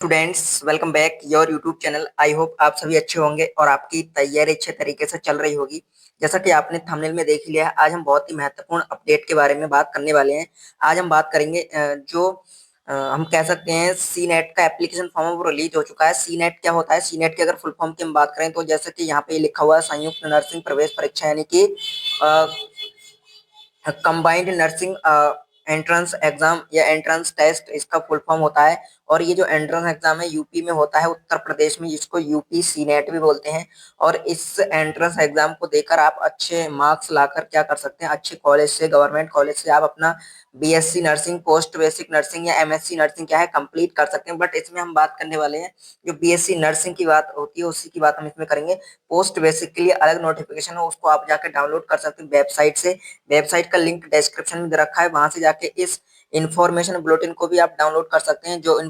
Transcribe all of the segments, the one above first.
Students, welcome back your YouTube channel. I hope आप सभी अच्छे होंगे और आपकी तैयारी अच्छे तरीके से चल रही होगी। जैसा कि आपने थंबनेल में देख लिया है, आज हम बहुत ही महत्वपूर्ण अपडेट के बारे में बात करने वाले हैं। आज हम बात करेंगे हम कह सकते हैं सी नेट का एप्लीकेशन फॉर्म वो रिलीज हो चुका है। सी नेट क्या होता है? सी नेट की अगर फुल फॉर्म की हम बात करें तो जैसा कि यहाँ पे लिखा हुआ है संयुक्त नर्सिंग प्रवेश परीक्षा, यानी कि कंबाइंड नर्सिंग एंट्रेंस एग्जाम या एंट्रेंस टेस्ट इसका फुल फॉर्म होता है। और ये जो एंट्रेंस एग्जाम है यूपी में होता है, उत्तर प्रदेश में, जिसको यूपी सी नेट भी बोलते हैं। और इस एंट्रेंस एग्जाम को देकर आप अच्छे मार्क्स लाकर क्या कर सकते हैं, अच्छे कॉलेज से, गवर्नमेंट कॉलेज से आप अपना BSc nursing, post basic nursing या एमएससी नर्सिंग क्या है कंप्लीट कर सकते हैं। बट इसमें हम बात करने वाले हैं जो बीएससी नर्सिंग की बात होती है उसी की बात हम इसमें करेंगे। पोस्ट बेसिक के लिए अलग नोटिफिकेशन है, उसको आप जाकर डाउनलोड कर सकते हैं वेबसाइट से। वेबसाइट का लिंक डिस्क्रिप्शन में दे रखा है, वहां से जाके इस इंफॉर्मेशन बुलेटिन को भी आप डाउनलोड कर सकते हैं, जो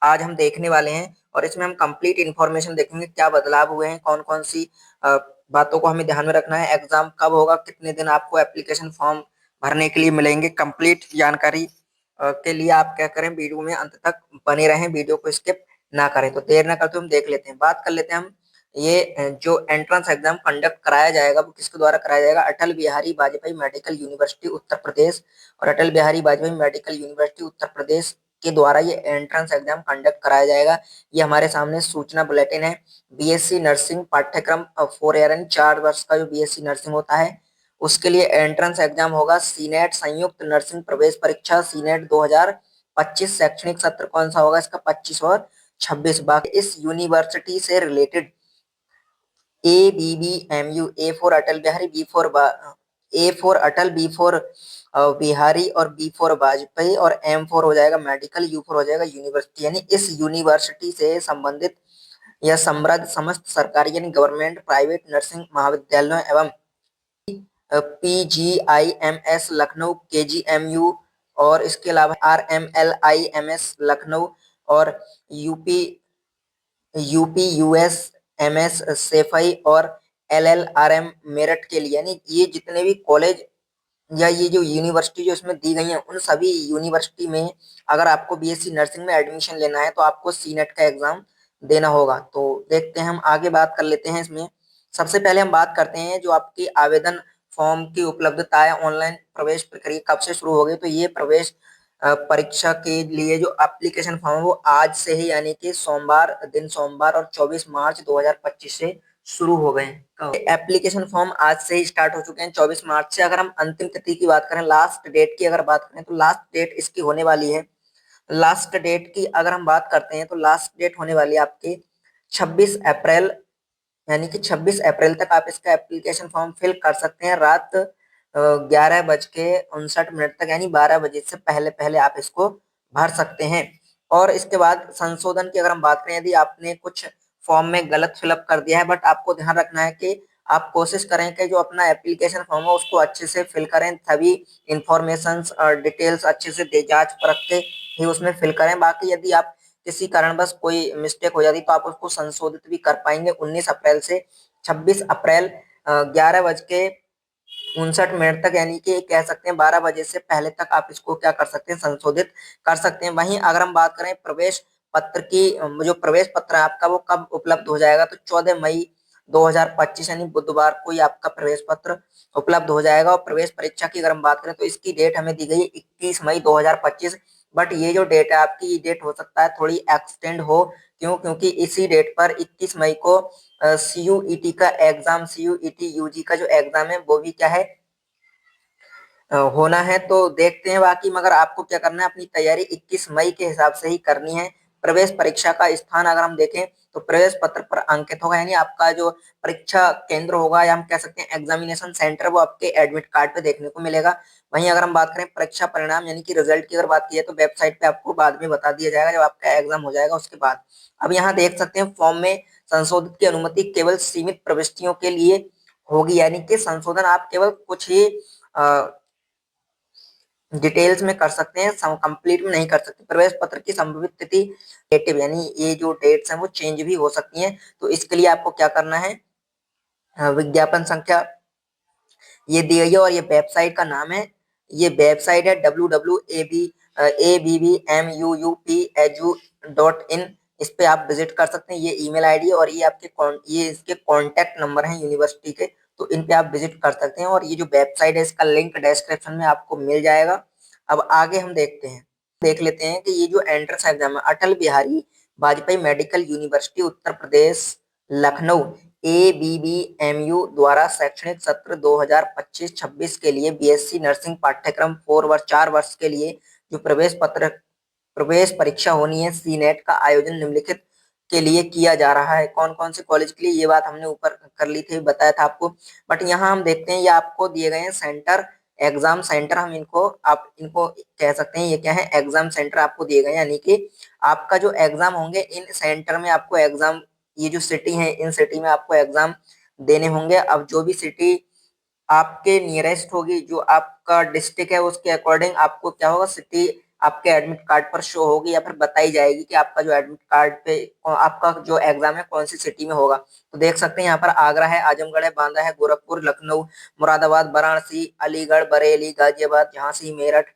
आज हम देखने वाले हैं। और इसमें हम कंप्लीट इंफॉर्मेशन देखेंगे, क्या बदलाव हुए हैं, कौन कौन सी बातों को हमें ध्यान में रखना है, एग्जाम कब होगा, कितने दिन आपको एप्लीकेशन फॉर्म भरने के लिए मिलेंगे। कंप्लीट जानकारी के लिए आप क्या करें, वीडियो में अंत तक बने रहें, वीडियो को स्किप ना करें। तो देर ना करते हम देख लेते हैं, बात कर लेते हैं हम। ये जो एंट्रेंस एग्जाम कंडक्ट कराया जाएगा वो किसके द्वारा कराया जाएगा? Atal Bihari Vajpayee medical university Uttar Pradesh. और अटल बिहारी वाजपेयी मेडिकल यूनिवर्सिटी उत्तर प्रदेश के द्वारा ये एंट्रेंस एग्जाम कंडक्ट कराया जाएगा। ये हमारे सामने सूचना बुलेटिन है। बीएससी नर्सिंग पाठ्यक्रम 4 ईयर यानी 4 वर्ष का जो बीएससी नर्सिंग होता है उसके लिए एंट्रेंस एग्जाम होगा सीनेट संयुक्त नर्सिंग प्रवेश परीक्षा सीनेट 2025। शैक्षणिक सत्र कौन सा होगा इसका? 25 और 26। बाकी इस यूनिवर्सिटी से related ABBMU, A for Atal Bihari, A for Atal, B for Bihari और बी फॉर वाजपेयी और एम फॉर हो जाएगा मेडिकल, यू फॉर हो जाएगा यूनिवर्सिटी। यानी इस यूनिवर्सिटी से संबंधित या समृद्ध समस्त सरकारी यानी गवर्नमेंट प्राइवेट नर्सिंग महाविद्यालयों एवं PGIMS लखनऊ, KGMU और इसके अलावा RMLIMS लखनऊ और यूपी यूपी MS सेफई और LLRM मेरठ के लिए, यानी ये जितने भी कॉलेज या ये जो यूनिवर्सिटी जो इसमें दी गई है उन सभी यूनिवर्सिटी में अगर आपको बीएससी नर्सिंग में एडमिशन लेना है तो आपको सी नेट का एग्जाम देना होगा। तो देखते हैं, हम आगे बात कर लेते हैं इसमें। सबसे पहले हम बात करते हैं जो आपकी आवेदन फॉर्म की उपलब्धता है, ऑनलाइन प्रवेश प्रक्रिया कब से शुरू हो गई। तो ये प्रवेश परीक्षा के लिए जो एप्लीकेशन फॉर्म है वो आज से ही, यानी कि सोमवार और 24 मार्च 2025 से शुरू हो गए हैं। एप्लीकेशन फॉर्म आज से ही स्टार्ट हो चुके हैं 24 मार्च से। अगर हम अंतिम तिथि की बात करें, लास्ट डेट की अगर बात करें तो लास्ट डेट इसकी होने वाली है, लास्ट डेट की अगर हम बात करते हैं तो लास्ट डेट होने वाली है आपकी 26 अप्रैल। यानी कि 26 अप्रैल तक आप इसका एप्लीकेशन फॉर्म फिल कर सकते हैं, रात 11:59 तक, यानी 12 बजे से पहले पहले आप इसको भर सकते हैं। और इसके बाद संशोधन की अगर हम बात करें, यदि आपने कुछ फॉर्म में गलत फिलअप कर दिया है, बट आपको ध्यान रखना है कि आप कोशिश करें कि जो अपना एप्लीकेशन फॉर्म है उसको अच्छे से फिल करें, सभी इंफॉर्मेशन और डिटेल्स अच्छे से जांच परख के ही उसमें फिल करें। बाकी यदि आप किसी कारणवश कोई मिस्टेक हो जाती तो आप उसको संशोधित भी कर पाएंगे 19 अप्रैल से 26 अप्रैल 11:59 तक, यानी कि कह सकते हैं 12 बजे से पहले तक आप इसको क्या कर सकते हैं, संशोधित कर सकते हैं। वहीं अगर हम बात करें प्रवेश पत्र की, जो प्रवेश पत्र है आपका वो कब उपलब्ध हो जाएगा? तो 14 मई 2025 यानी बुधवार को ही आपका प्रवेश पत्र उपलब्ध हो जाएगा। और प्रवेश परीक्षा की अगर हम बात करें तो इसकी डेट हमें दी गई है 21 मई 2025। बट ये जो डेट है आपकी, ये डेट हो सकता है थोड़ी एक्सटेंड हो। क्यों? क्योंकि इसी डेट पर 21 मई को CUET का एग्जाम, CUET यूजी का जो एग्जाम है वो भी क्या है, होना है। तो देखते हैं बाकी, मगर आपको क्या करना है, अपनी तैयारी 21 मई के हिसाब से ही करनी है। प्रवेश परीक्षा का स्थान अगर हम देखें तो प्रवेश पत्र पर अंकित होगा, यानी आपका जो परीक्षा केंद्र होगा या हम कह सकते हैं एग्जामिनेशन सेंटर, वो आपके एडमिट कार्ड पे देखने को मिलेगा। वहीं अगर हम बात करें परीक्षा परिणाम यानी कि रिजल्ट की अगर बात की है तो वेबसाइट पे आपको बाद में बता दिया जाएगा जब आपका एग्जाम हो जाएगा उसके बाद। अब यहाँ देख सकते हैं फॉर्म में संशोधित की अनुमति केवल सीमित प्रविष्टियों के लिए होगी, यानी कि संशोधन आप केवल कुछ ही डिटेल्स में कर सकते हैं, कंप्लीट में नहीं कर सकते। प्रवेश पत्र की संभावित तिथि डेटिव, यानी ये जो डेट्स हैं वो चेंज भी हो सकती हैं। तो इसके लिए आपको क्या करना है, विज्ञापन संख्या ये दी गई है और ये वेबसाइट का नाम है, ये वेबसाइट है www.abbmuup.edu.in। इस पे आप विजिट कर सकते हैं। ये ईमेल आईडी और ये इसके कॉन्टैक्ट नंबर हैं यूनिवर्सिटी के, तो इन पे आप विजिट कर सकते हैं। और ये जो वेबसाइट है इसका लिंक डिस्क्रिप्शन में आपको मिल जाएगा। अब आगे हम देख लेते हैं कि ये जो एंट्रेंस एग्जाम है Atal Bihari Vajpayee medical university Uttar Pradesh Lucknow ABBMU द्वारा शैक्षणिक सत्र 2025-26 के लिए बीएससी नर्सिंग पाठ्यक्रम 4 वर्ष के लिए जो प्रवेश परीक्षा होनी है सी नेट का आयोजन निम्नलिखित के लिए किया जा रहा है। कौन कौन से कॉलेज के लिए, ये बात हमने ऊपर कर ली थी, बताया था आपको। बट यहाँ हम देखते हैं ये आपको दिए गए हैं सेंटर, एग्जाम सेंटर। हम आप इनको कह सकते हैं, ये क्या है, एग्जाम सेंटर आपको दिए गए हैं। यानी कि आपका जो एग्जाम होंगे इन सेंटर में आपको एग्जाम, ये जो सिटी है इन सिटी में आपको एग्जाम देने होंगे। अब जो भी सिटी आपके नियरेस्ट होगी, जो आपका डिस्ट्रिक्ट है उसके अकॉर्डिंग आपको क्या होगा, सिटी आपके एडमिट कार्ड पर शो होगी या फिर बताई जाएगी कि आपका जो एडमिट कार्ड पे आपका जो एग्जाम है कौन सी सिटी में होगा। तो देख सकते हैं यहाँ पर आगरा है, आजमगढ़ है, बांदा है, गोरखपुर, लखनऊ, मुरादाबाद, वाराणसी, अलीगढ़, बरेली, गाजियाबाद, झांसी, मेरठ,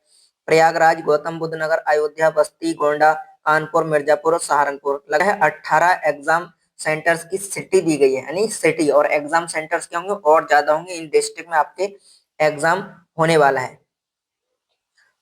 प्रयागराज, गौतम बुद्ध नगर, अयोध्या, बस्ती, गोंडा, कानपुर, मिर्जापुर और सहारनपुर। लगा है 18 एग्जाम सेंटर्स की सिटी दी गई है, यानी सिटी। और एग्जाम सेंटर्स क्या होंगे, और ज्यादा होंगे। इन डिस्ट्रिक्ट में आपके एग्जाम होने वाला है।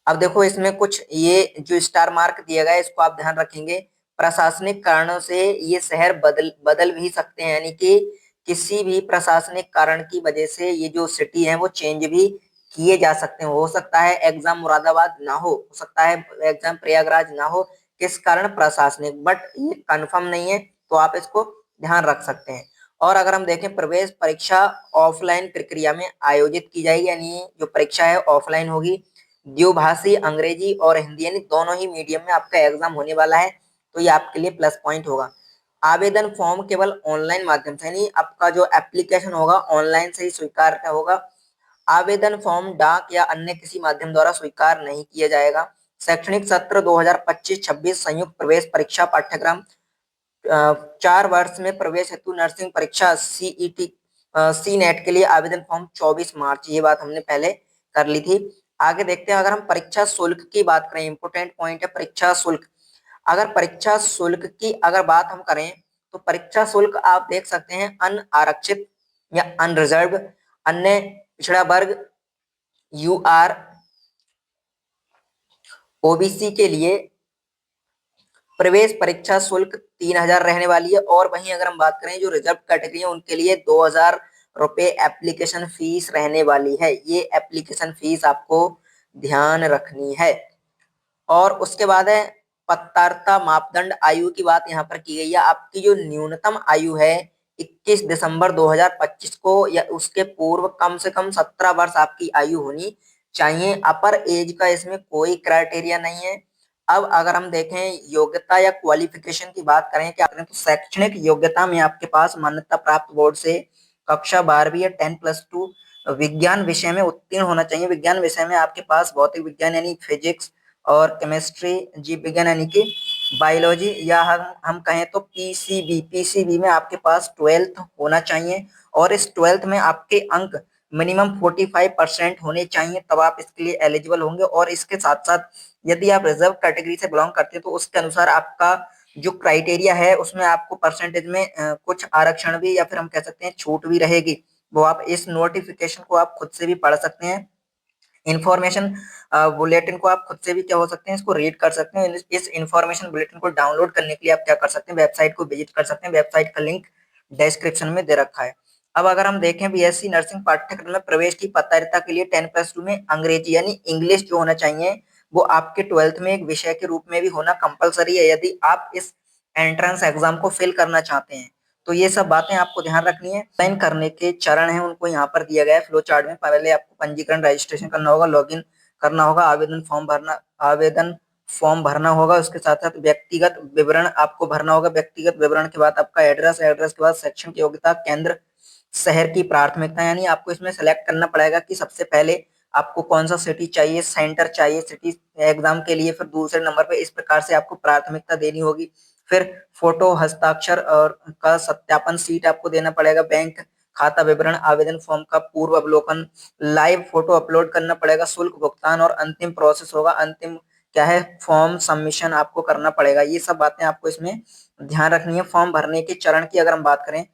अब देखो इसमें कुछ ये जो स्टार मार्क दिया गया है इसको आप ध्यान रखेंगे। प्रशासनिक कारणों से ये शहर बदल भी सकते हैं, यानी कि किसी भी प्रशासनिक कारण की वजह से ये जो सिटी है वो चेंज भी किए जा सकते हैं। हो सकता है एग्जाम मुरादाबाद ना हो सकता है एग्जाम प्रयागराज ना हो। किस कारण, प्रशासनिक, बट ये कंफर्म नहीं है, तो आप इसको ध्यान रख सकते हैं। और अगर हम देखें प्रवेश परीक्षा ऑफलाइन प्रक्रिया में आयोजित की जाएगी, यानी जो परीक्षा है ऑफलाइन होगी। द्विभाषी अंग्रेजी और हिंदी यानी दोनों ही मीडियम में आपका एग्जाम होने वाला है, तो ये आपके लिए प्लस पॉइंट होगा। आवेदन फॉर्म केवल ऑनलाइन माध्यम से, यानी आपका जो एप्लीकेशन होगा ऑनलाइन से ही स्वीकार होगा। आवेदन फॉर्म डाक या अन्य किसी माध्यम द्वारा स्वीकार नहीं किया जाएगा। शैक्षणिक सत्र 2025-26 संयुक्त प्रवेश परीक्षा पाठ्यक्रम 4 वर्ष में प्रवेश हेतु नर्सिंग परीक्षा CET सी नेट के लिए आवेदन फॉर्म 24 मार्च, ये बात हमने पहले कर ली थी। आगे देखते हैं, अगर हम परीक्षा शुल्क की बात करें, इंपोर्टेंट पॉइंट है परीक्षा शुल्क। अगर परीक्षा शुल्क की अगर बात हम करें तो परीक्षा शुल्क आप देख सकते हैं अनारक्षित या अनरिजर्व, अन्य पिछड़ा वर्ग, UR, OBC के लिए प्रवेश परीक्षा शुल्क 3000 रहने वाली है। और वहीं अगर हम बात करें जो रिजर्व कैटेगरी है उनके लिए 2000 रुपए एप्लीकेशन फीस रहने वाली है। ये एप्लीकेशन फीस आपको ध्यान रखनी है। और उसके बाद है पात्रता मापदंड, आयु की बात यहाँ पर की गई है। आपकी जो न्यूनतम आयु है 21 दिसंबर 2025 को या उसके पूर्व कम से कम 17 वर्ष आपकी आयु होनी चाहिए। अपर एज का इसमें कोई क्राइटेरिया नहीं है। अब अगर हम देखें योग्यता या क्वालिफिकेशन की बात करें, क्या करें, तो शैक्षणिक योग्यता में आपके पास मान्यता प्राप्त बोर्ड से कक्षा 12वीं या 10+2 विज्ञान विषय में उत्तीर्ण होना चाहिए। विज्ञान विषय में आपके पास भौतिक विज्ञान यानी फिजिक्स और केमिस्ट्री, जीव विज्ञान यानी कि बायोलॉजी, या हम कहें तो पीसीबी में आपके पास 12th होना चाहिए। और इस 12th में आपके अंक मिनिमम 45% होने चाहिए, तब आप इसके लिए एलिजिबल होंगे। और इसके साथ साथ यदि आप रिजर्व कैटेगरी से बिलोंग करते हैं तो उसके अनुसार आपका जो क्राइटेरिया है उसमें आपको परसेंटेज में कुछ आरक्षण भी या फिर हम कह सकते हैं छूट भी रहेगी। वो आप इस नोटिफिकेशन को आप खुद से भी पढ़ सकते हैं। इंफॉर्मेशन बुलेटिन को आप खुद से भी क्या हो सकते हैं, इसको रीड कर सकते हैं। इस इंफॉर्मेशन बुलेटिन को डाउनलोड करने के लिए आप क्या कर सकते हैं, वेबसाइट को विजिट कर सकते हैं। वेबसाइट का लिंक डिस्क्रिप्शन में दे रखा है। अब अगर हम देखें बीएससी नर्सिंग पाठ्यक्रम में प्रवेश की पात्रता के लिए 10+2 में अंग्रेजी यानी इंग्लिश जो होना चाहिए वो आपके 12th में एक विषय के रूप में भी होना कंपलसरी है, यदि आप इस एंट्रेंस एग्जाम को फिल करना चाहते हैं। तो ये सब बातें आपको ध्यान रखनी है। साइन करने के चरण हैं उनको यहाँ पर दिया गया है फ्लो चार्ट में। पहले आपको पंजीकरण रजिस्ट्रेशन करना होगा, लॉगिन करना होगा, आवेदन फॉर्म भरना होगा। उसके साथ साथ व्यक्तिगत विवरण आपको भरना होगा। व्यक्तिगत विवरण के बाद आपका एड्रेस के बाद शैक्षणिक योग्यता, केंद्र, शहर की प्राथमिकता, यानी आपको इसमें सेलेक्ट करना पड़ेगा कि सबसे पहले आपको कौन सा सिटी चाहिए, सेंटर चाहिए सिटी एग्जाम के लिए। फिर दूसरे नंबर पे इस प्रकार से आपको प्राथमिकता देनी होगी। फिर फोटो, हस्ताक्षर और का सत्यापन सीट आपको देना पड़ेगा। बैंक खाता विवरण, आवेदन फॉर्म का पूर्व अवलोकन, लाइव फोटो अपलोड करना पड़ेगा। शुल्क भुगतान और अंतिम प्रोसेस होगा। अंतिम क्या है, फॉर्म सबमिशन आपको करना पड़ेगा। ये सब बातें आपको इसमें ध्यान रखनी है। फॉर्म भरने के चरण की अगर हम बात करें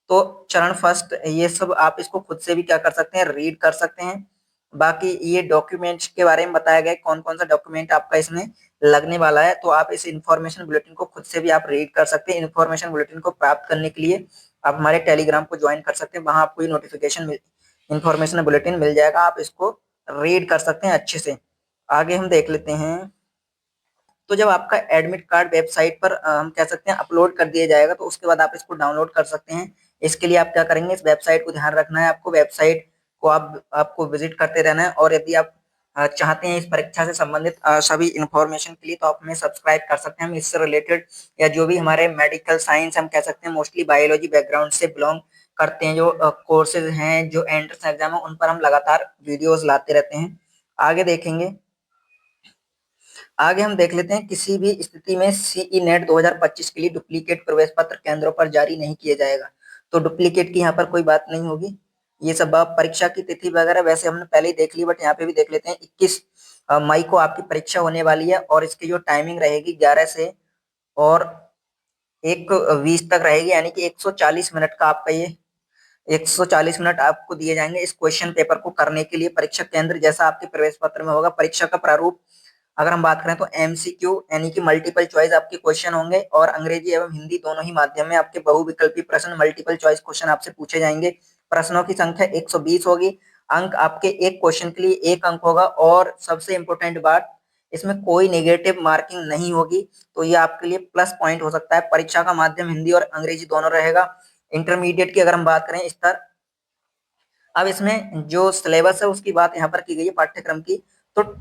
तो चरण फर्स्ट, ये सब आप इसको खुद से भी क्या कर सकते हैं, रीड कर सकते हैं। बाकी ये डॉक्यूमेंट्स के बारे में बताया गया है, कौन कौन सा डॉक्यूमेंट आपका इसमें लगने वाला है, तो आप इस इन्फॉर्मेशन बुलेटिन को खुद से भी आप रीड कर सकते हैं। इन्फॉर्मेशन बुलेटिन को प्राप्त करने के लिए आप हमारे टेलीग्राम को ज्वाइन कर सकते हैं, वहां आपको ये नोटिफिकेशन इन्फॉर्मेशन बुलेटिन मिल जाएगा, आप इसको रीड कर सकते हैं अच्छे से। आगे हम देख लेते हैं। तो जब आपका एडमिट कार्ड वेबसाइट पर हम कह सकते हैं अपलोड कर दिया जाएगा, तो उसके बाद आप इसको डाउनलोड कर सकते हैं। इसके लिए आप क्या करेंगे, इस वेबसाइट को ध्यान रखना है, आपको वेबसाइट को आपको विजिट करते रहना है। और यदि आप चाहते हैं इस परीक्षा से संबंधित सभी इंफॉर्मेशन के लिए, तो आप हमें सब्सक्राइब कर सकते हैं। हम इससे रिलेटेड या जो भी हमारे मेडिकल साइंस, हम कह सकते हैं मोस्टली बायोलॉजी बैकग्राउंड से बिलोंग करते हैं, जो कोर्सेज हैं, जो एंट्रेंस एग्जाम है, उन पर हम लगातार वीडियोज लाते रहते हैं। आगे देखेंगे। आगे हम देख लेते हैं, किसी भी स्थिति में सीई नेट 2025 के लिए डुप्लीकेट प्रवेश पत्र केंद्रों पर जारी नहीं किया जाएगा। तो डुप्लीकेट की यहाँ पर कोई बात नहीं होगी। ये सब परीक्षा की तिथि वगैरह वैसे हमने पहले ही देख ली, बट यहाँ पे भी देख लेते हैं। 21 मई को आपकी परीक्षा होने वाली है और इसकी जो टाइमिंग रहेगी 11 से और 1:20 तक रहेगी, यानी कि 140 मिनट का आपका ये 140 मिनट आपको दिए जाएंगे इस क्वेश्चन पेपर को करने के लिए। परीक्षा केंद्र जैसा आपके प्रवेश पत्र में होगा। परीक्षा का प्रारूप अगर हम बात करें तो एमसीक्यू यानी कि मल्टीपल चॉइस आपके क्वेश्चन होंगे, और अंग्रेजी एवं हिंदी दोनों ही माध्यम में आपके बहुविकल्पी प्रश्न, मल्टीपल चॉइस क्वेश्चन आपसे पूछे जाएंगे। प्रश्नों की संख्या 120 होगी। अंक आपके एक क्वेश्चन के लिए 1 अंक होगा, और सबसे इंपॉर्टेंट बात, इसमें कोई नेगेटिव मार्किंग नहीं होगी, तो ये आपके लिए प्लस पॉइंट हो सकता है। परीक्षा का माध्यम हिंदी और अंग्रेजी दोनों रहेगा। इंटरमीडिएट की अगर हम बात करें स्तर, अब इसमें जो सिलेबस है उसकी बात यहाँ पर की गई है पाठ्यक्रम की। तो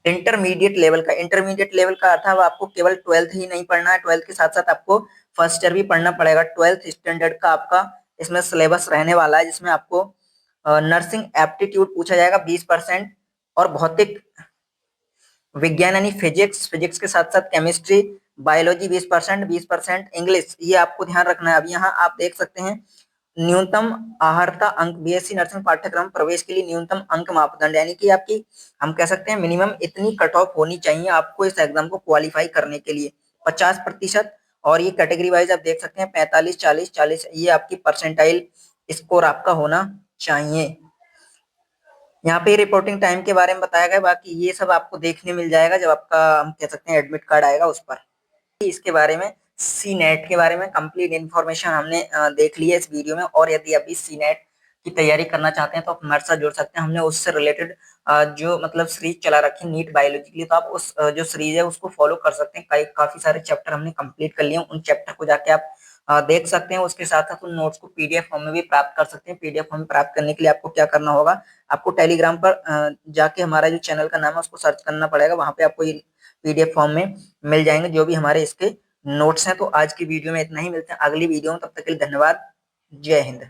इंटरमीडिएट लेवल का अर्थ है आपको केवल 12th ही नहीं पढ़ना है, 12th के साथ साथ आपको फर्स्ट ईयर भी पढ़ना पड़ेगा। 12th स्टैंडर्ड का आपका इसमें सिलेबस रहने वाला है, जिसमें आपको नर्सिंग एप्टीट्यूड पूछा जाएगा 20%, और भौतिक विज्ञान यानी फिजिक्स के साथ साथ केमिस्ट्री, बायोलॉजी 20%, 20% इंग्लिश, ये आपको ध्यान रखना है। अब यहाँ आप देख सकते हैं न्यूनतम आहारता अंक, बीएससी नर्सिंग पाठ्यक्रम प्रवेश के लिए न्यूनतम अंक मापदंड, यानी कि आपकी हम कह सकते हैं मिनिमम इतनी कट ऑफ होनी चाहिए आपको इस एग्जाम को क्वालिफाई करने के लिए, 50%। और ये कैटेगरी वाइज आप देख सकते हैं 45, 40, 40, ये आपकी परसेंटाइल स्कोर आपका होना चाहिए। यहाँ पे रिपोर्टिंग टाइम के बारे में बताया गया, बाकी ये सब आपको देखने मिल जाएगा जब आपका हम कह सकते हैं एडमिट कार्ड आएगा उस पर। इसके बारे में, सी नेट के बारे में कंप्लीट इन्फॉर्मेशन हमने देख ली है इस वीडियो में। और यदि अभी सी नेट की तैयारी करना चाहते हैं तो आप हमारे साथ जुड़ सकते हैं। हमने उससे रिलेटेड जो मतलब सीरीज चला रखी है नीट बायोलॉजी के लिए, तो आप उस जो सीरीज है उसको फॉलो कर सकते हैं। काफी सारे चैप्टर हमने कंप्लीट कर लिए हैं, उन चैप्टर को जाके आप देख सकते हैं। उसके साथ साथ उन नोट्स को पीडीएफ फॉर्म में भी प्राप्त कर सकते हैं। पीडीएफ फॉर्म प्राप्त करने के लिए आपको क्या करना होगा, आपको टेलीग्राम पर जाके हमारा जो चैनल का नाम है उसको सर्च करना पड़ेगा, वहां पे आपको ये पीडीएफ फॉर्म में मिल जाएंगे जो भी हमारे इसके नोट्स हैं। तो आज की वीडियो में इतना ही, मिलते हैं अगली वीडियो में, तब तक के लिए धन्यवाद। जय हिंद।